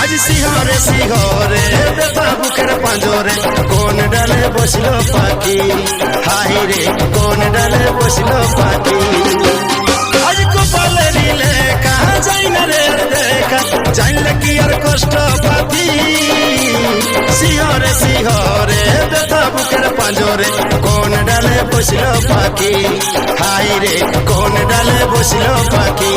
আজ শিহরে শিহরে ব্যথা বুকের পাঁজরে কোন ডালে বসলো পাখি হাই রে কোন ডালে বসলো পাখি আজ কপালে নিলে কাহা যাই না রে দেখা জানলে কি আর কষ্ট পাখি শিহরে শিহরে ব্যথা বুকের পাঁজরে কোন ডালে বসলো পাখি হাই রে কোন ডালে বসলো পাখি